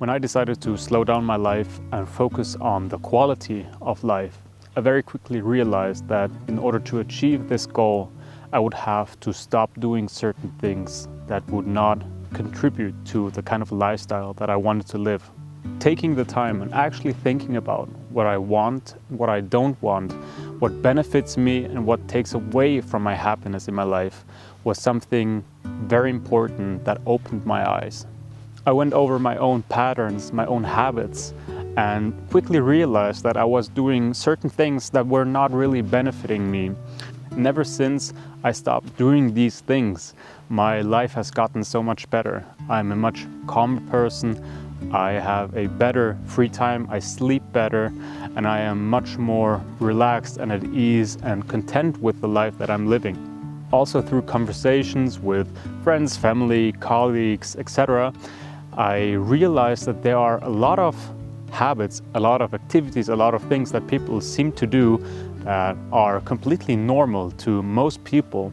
When I decided to slow down my life and focus on the quality of life, I very quickly realized that in order to achieve this goal, I would have to stop doing certain things that would not contribute to the kind of lifestyle that I wanted to live. Taking the time and actually thinking about what I want, what I don't want, what benefits me and what takes away from my happiness in my life was something very important that opened my eyes. I went over my own patterns, my own habits, and quickly realized that I was doing certain things that were not really benefiting me. And ever since I stopped doing these things, my life has gotten so much better. I'm a much calmer person, I have a better free time, I sleep better, and I am much more relaxed and at ease and content with the life that I'm living. Also through conversations with friends, family, colleagues, etc., I realized that there are a lot of habits, a lot of activities, a lot of things that people seem to do that are completely normal to most people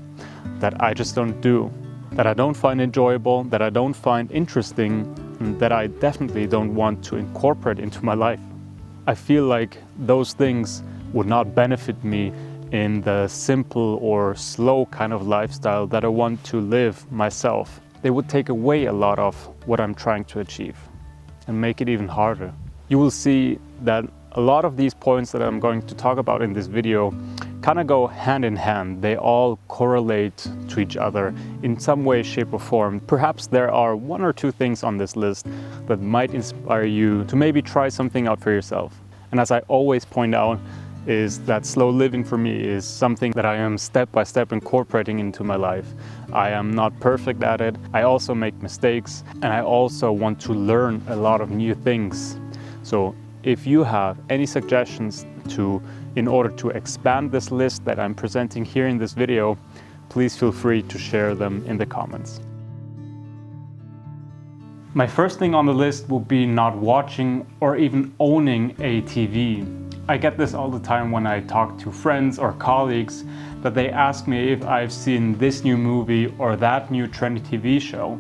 that I just don't do, that I don't find enjoyable, that I don't find interesting, and that I definitely don't want to incorporate into my life. I feel like those things would not benefit me in the simple or slow kind of lifestyle that I want to live myself. They would take away a lot of what I'm trying to achieve and make it even harder. You will see that a lot of these points that I'm going to talk about in this video kind of go hand in hand. They all correlate to each other in some way, shape or form. Perhaps there are one or two things on this list that might inspire you to maybe try something out for yourself. And as I always point out, is that slow living for me is something that I am step by step incorporating into my life. I am not perfect at it. I also make mistakes, and I also want to learn a lot of new things. So if you have any suggestions in order to expand this list that I'm presenting here in this video, please feel free to share them in the comments. My first thing on the list will be not watching or even owning a TV. I get this all the time when I talk to friends or colleagues that they ask me if I've seen this new movie or that new trendy TV show.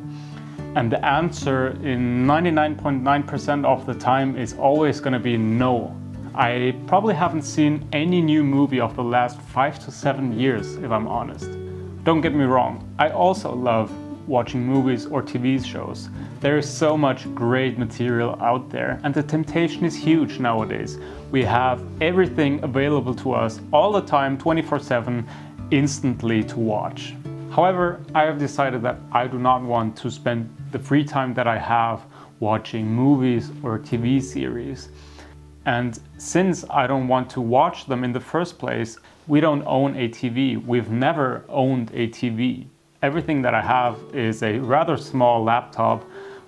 And the answer in 99.9% of the time is always going to be no. I probably haven't seen any new movie of the last 5 to 7 years, if I'm honest. Don't get me wrong, I also love watching movies or TV shows. There is so much great material out there, and the temptation is huge nowadays. We have everything available to us all the time, 24/7, instantly to watch. However, I have decided that I do not want to spend the free time that I have watching movies or TV series. And since I don't want to watch them in the first place, we don't own a TV. We've never owned a TV. Everything that I have is a rather small laptop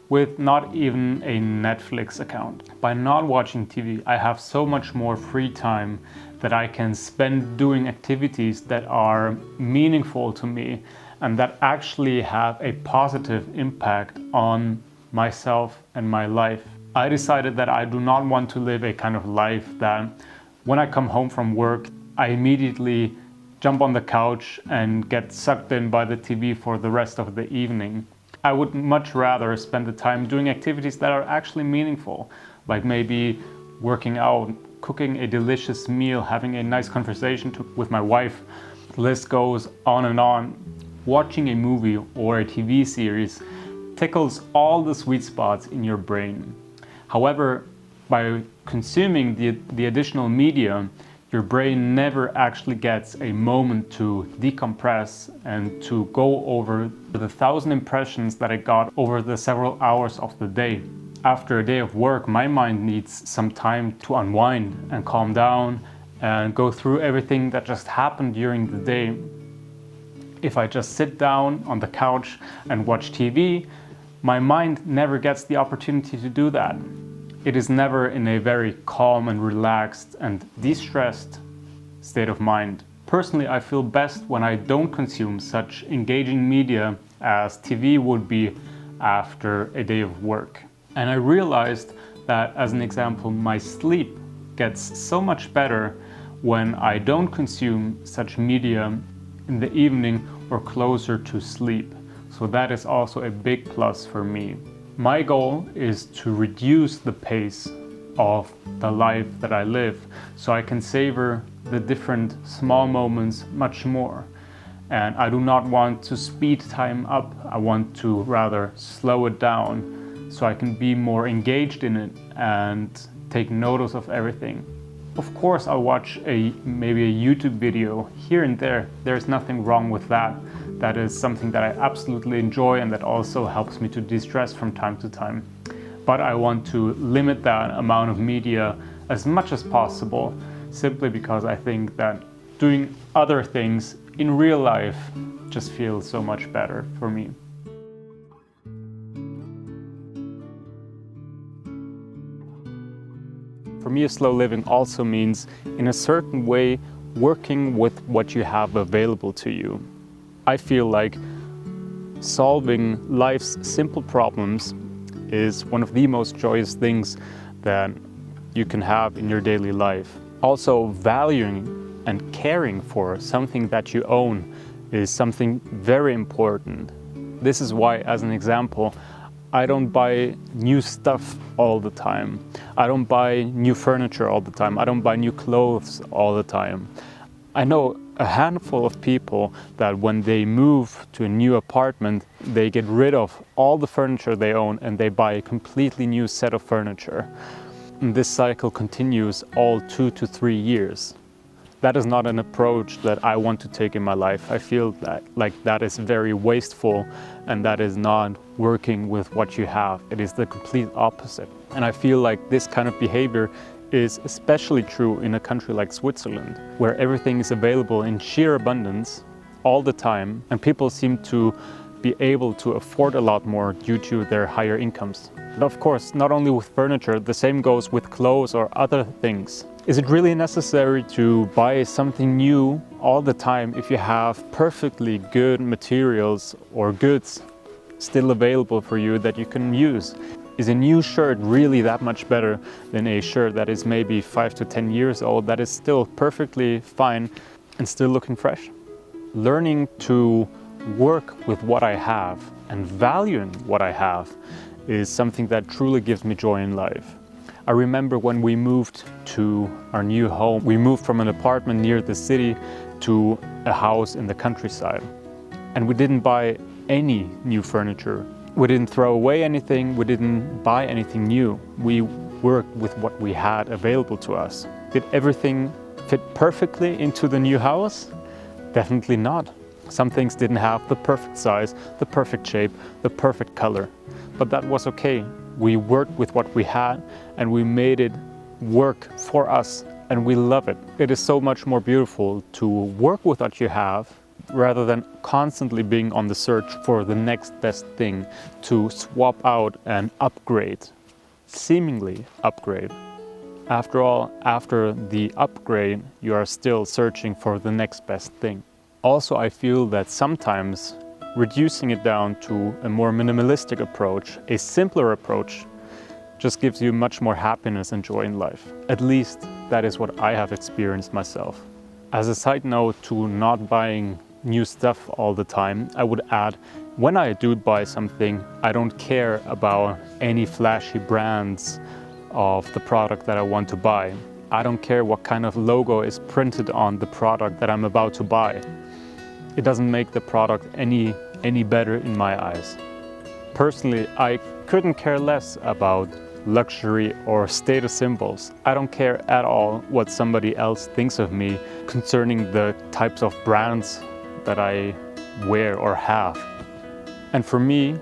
with not even a Netflix account. By not watching TV, I have so much more free time that I can spend doing activities that are meaningful to me and that actually have a positive impact on myself and my life. I decided that I do not want to live a kind of life that when I come home from work, I immediately jump on the couch and get sucked in by the TV for the rest of the evening. I would much rather spend the time doing activities that are actually meaningful, like maybe working out, cooking a delicious meal, having a nice conversation with my wife. The list goes on and on. Watching a movie or a TV series tickles all the sweet spots in your brain. However, by consuming the additional media, your brain never actually gets a moment to decompress and to go over the 1,000 impressions that I got over the several hours of the day. After a day of work, my mind needs some time to unwind and calm down and go through everything that just happened during the day. If I just sit down on the couch and watch TV, my mind never gets the opportunity to do that. It is never in a very calm and relaxed and de-stressed state of mind. Personally, I feel best when I don't consume such engaging media as TV would be after a day of work. And I realized that, as an example, my sleep gets so much better when I don't consume such media in the evening or closer to sleep. So that is also a big plus for me. My goal is to reduce the pace of the life that I live so I can savor the different small moments much more. And I do not want to speed time up. I want to rather slow it down so I can be more engaged in it and take notice of everything. Of course, I'll watch maybe a YouTube video here and there. There's nothing wrong with that. That is something that I absolutely enjoy and that also helps me to de-stress from time to time. But I want to limit that amount of media as much as possible, simply because I think that doing other things in real life just feels so much better for me. For me, slow living also means, in a certain way, working with what you have available to you. I feel like solving life's simple problems is one of the most joyous things that you can have in your daily life. Also, valuing and caring for something that you own is something very important. This is why, as an example, I don't buy new stuff all the time. I don't buy new furniture all the time. I don't buy new clothes all the time. I know a handful of people that when they move to a new apartment, they get rid of all the furniture they own and they buy a completely new set of furniture. And this cycle continues all 2 to 3 years. That is not an approach that I want to take in my life. I feel that is very wasteful and that is not working with what you have. It is the complete opposite. And I feel like this kind of behavior is especially true in a country like Switzerland, where everything is available in sheer abundance all the time, and people seem to be able to afford a lot more due to their higher incomes. And of course, not only with furniture, the same goes with clothes or other things. Is it really necessary to buy something new all the time if you have perfectly good materials or goods still available for you that you can use? Is a new shirt really that much better than a shirt that is maybe 5 to 10 years old that is still perfectly fine and still looking fresh? Learning to work with what I have and valuing what I have is something that truly gives me joy in life. I remember when we moved to our new home, we moved from an apartment near the city to a house in the countryside. And we didn't buy any new furniture. We didn't throw away anything, we didn't buy anything new. We worked with what we had available to us. Did everything fit perfectly into the new house? Definitely not. Some things didn't have the perfect size, the perfect shape, the perfect color. But that was okay. We worked with what we had and we made it work for us and we love it. It is so much more beautiful to work with what you have rather than constantly being on the search for the next best thing to swap out and upgrade, seemingly upgrade. After all, after the upgrade, you are still searching for the next best thing. Also, I feel that sometimes reducing it down to a more minimalistic approach, a simpler approach, just gives you much more happiness and joy in life. At least that is what I have experienced myself. As a side note to not buying new stuff all the time, I would add, when I do buy something, I don't care about any flashy brands of the product that I want to buy. I don't care what kind of logo is printed on the product that I'm about to buy. It doesn't make the product any better in my eyes. Personally, I couldn't care less about luxury or status symbols. I don't care at all what somebody else thinks of me concerning the types of brands that I wear or have. And for me,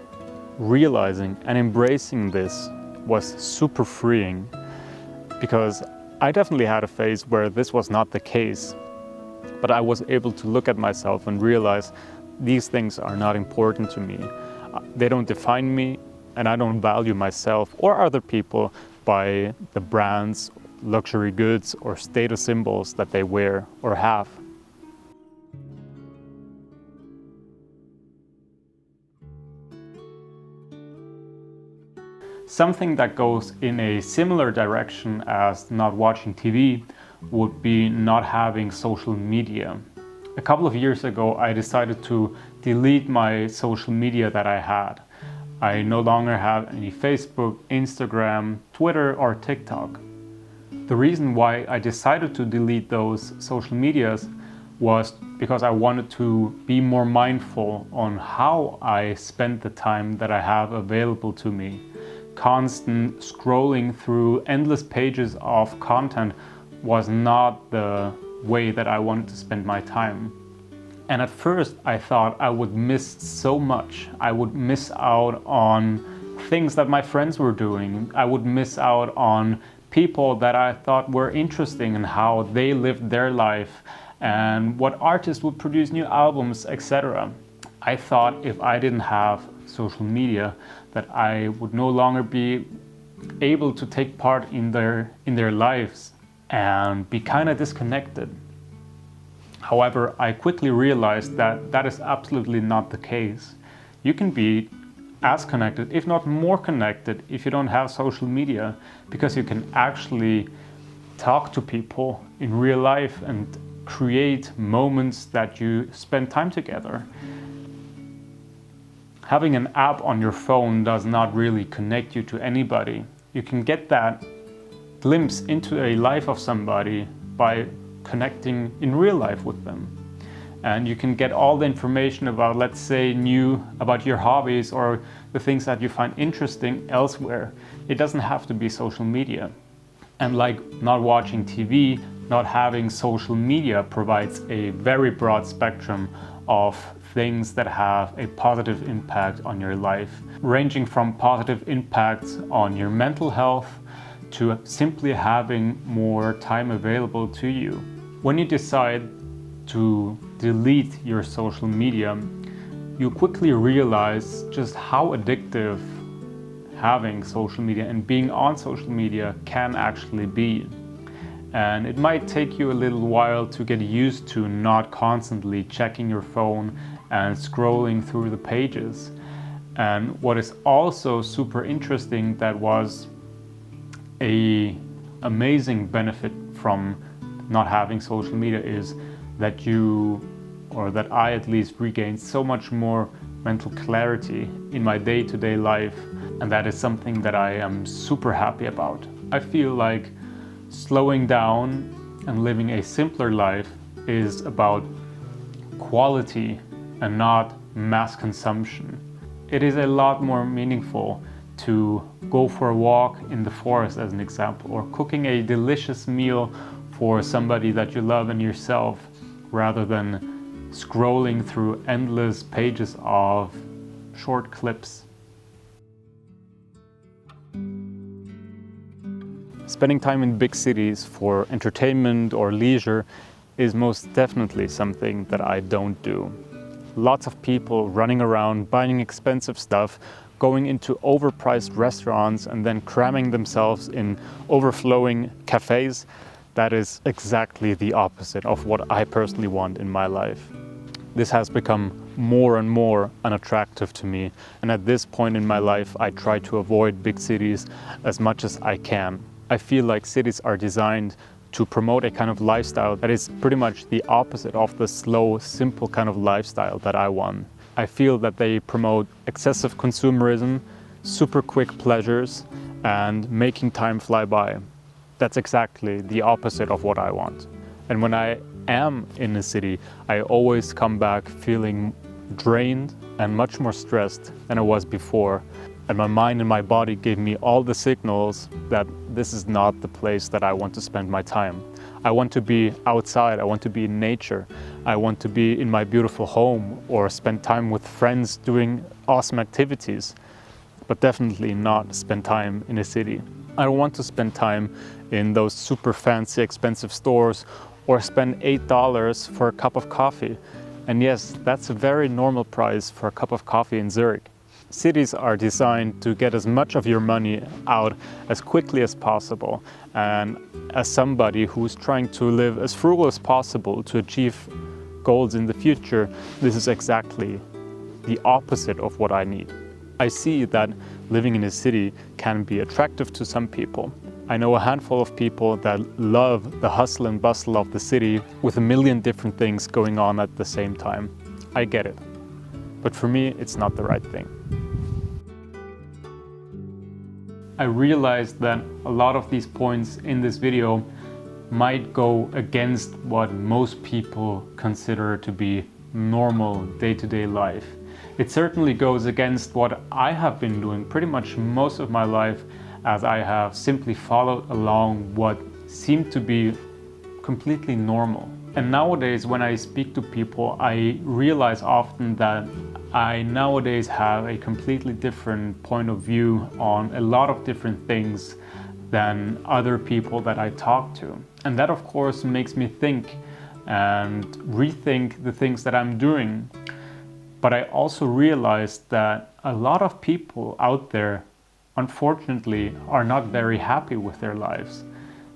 realizing and embracing this was super freeing, because I definitely had a phase where this was not the case. But I was able to look at myself and realize these things are not important to me. They don't define me, and I don't value myself or other people by the brands, luxury goods, or status symbols that they wear or have. Something that goes in a similar direction as not watching TV would be not having social media. A couple of years ago, I decided to delete my social media that I had. I no longer have any Facebook, Instagram, Twitter, or TikTok. The reason why I decided to delete those social medias was because I wanted to be more mindful on how I spend the time that I have available to me. Constant scrolling through endless pages of content was not the way that I wanted to spend my time. And at first I thought I would miss so much. I would miss out on things that my friends were doing. I would miss out on people that I thought were interesting and how they lived their life and what artists would produce new albums, etc. I thought if I didn't have social media that I would no longer be able to take part in their lives and be kind of disconnected. However, I quickly realized that that is absolutely not the case. You can be as connected, if not more connected, if you don't have social media, because you can actually talk to people in real life and create moments that you spend time together. Having an app on your phone does not really connect you to anybody. You can get that glimpse into a life of somebody by connecting in real life with them. And you can get all the information about, let's say, about your hobbies or the things that you find interesting elsewhere. It doesn't have to be social media. And like not watching TV, not having social media provides a very broad spectrum of things that have a positive impact on your life, ranging from positive impacts on your mental health to simply having more time available to you. When you decide to delete your social media, you quickly realize just how addictive having social media and being on social media can actually be. And it might take you a little while to get used to not constantly checking your phone and scrolling through the pages. And what is also super interesting, that was an amazing benefit from not having social media, is that I at least regained so much more mental clarity in my day-to-day life, and that is something that I am super happy about. I feel like slowing down and living a simpler life is about quality and not mass consumption. It is a lot more meaningful to go for a walk in the forest, as an example, or cooking a delicious meal for somebody that you love and yourself, rather than scrolling through endless pages of short clips. Spending time in big cities for entertainment or leisure is most definitely something that I don't do. Lots of people running around buying expensive stuff, going into overpriced restaurants and then cramming themselves in overflowing cafes. That is exactly the opposite of what I personally want in my life. This has become more and more unattractive to me, and at this point in my life I try to avoid big cities as much as I can. I feel like cities are designed to promote a kind of lifestyle that is pretty much the opposite of the slow, simple kind of lifestyle that I want. I feel that they promote excessive consumerism, super quick pleasures, and making time fly by. That's exactly the opposite of what I want. And when I am in a city, I always come back feeling drained and much more stressed than I was before. And my mind and my body gave me all the signals that this is not the place that I want to spend my time. I want to be outside, I want to be in nature, I want to be in my beautiful home or spend time with friends doing awesome activities, but definitely not spend time in a city. I don't want to spend time in those super fancy, expensive stores or spend $8 for a cup of coffee. And yes, that's a very normal price for a cup of coffee in Zurich. Cities are designed to get as much of your money out as quickly as possible. And as somebody who's trying to live as frugal as possible to achieve goals in the future, this is exactly the opposite of what I need. I see that living in a city can be attractive to some people. I know a handful of people that love the hustle and bustle of the city with a million different things going on at the same time. I get it. But for me, it's not the right thing. I realized that a lot of these points in this video might go against what most people consider to be normal day-to-day life. It certainly goes against what I have been doing pretty much most of my life, as I have simply followed along what seemed to be completely normal. And nowadays, when I speak to people, I realize often that I nowadays have a completely different point of view on a lot of different things than other people that I talk to. And that, of course, makes me think and rethink the things that I'm doing. But I also realized that a lot of people out there, unfortunately, are not very happy with their lives.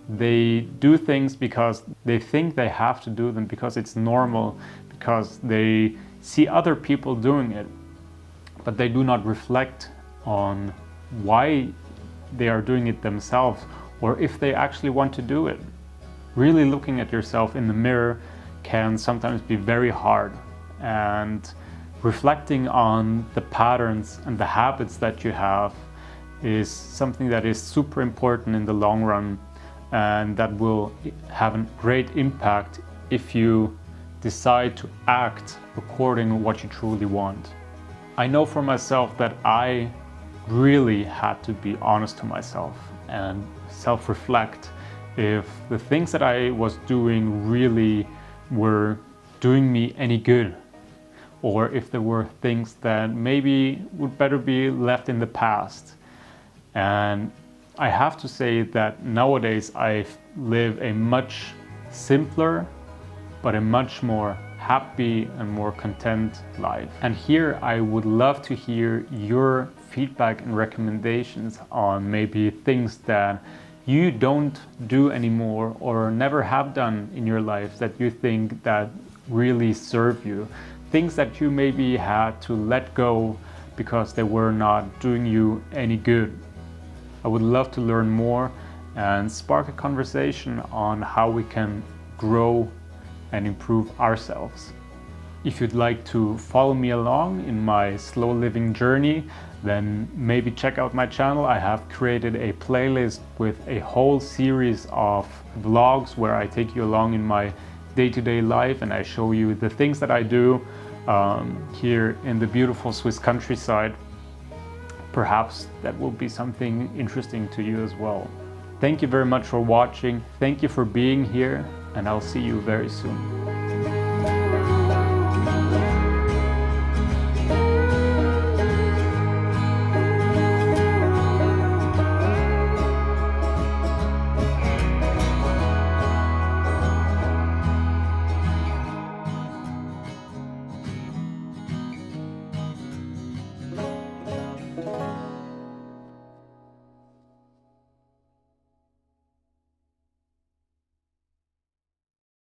They do things because they think they have to do them, because it's normal, because they see other people doing it, but they do not reflect on why they are doing it themselves, or if they actually want to do it. Really looking at yourself in the mirror can sometimes be very hard, and reflecting on the patterns and the habits that you have is something that is super important in the long run, and that will have a great impact if you decide to act according to what you truly want. I know for myself that I really had to be honest to myself and self-reflect if the things that I was doing really were doing me any good, or if there were things that maybe would better be left in the past. And I have to say that nowadays I live a much simpler, but a much more happy and more content life. And here I would love to hear your feedback and recommendations on maybe things that you don't do anymore or never have done in your life that you think that really serve you. Things that you maybe had to let go because they were not doing you any good. I would love to learn more and spark a conversation on how we can grow and improve ourselves. If you'd like to follow me along in my slow living journey, then maybe check out my channel. I have created a playlist with a whole series of vlogs where I take you along in my day-to-day life, and I show you the things that I do here in the beautiful Swiss countryside. Perhaps that will be something interesting to you as well. Thank you very much for watching. Thank you for being here, and I'll see you very soon.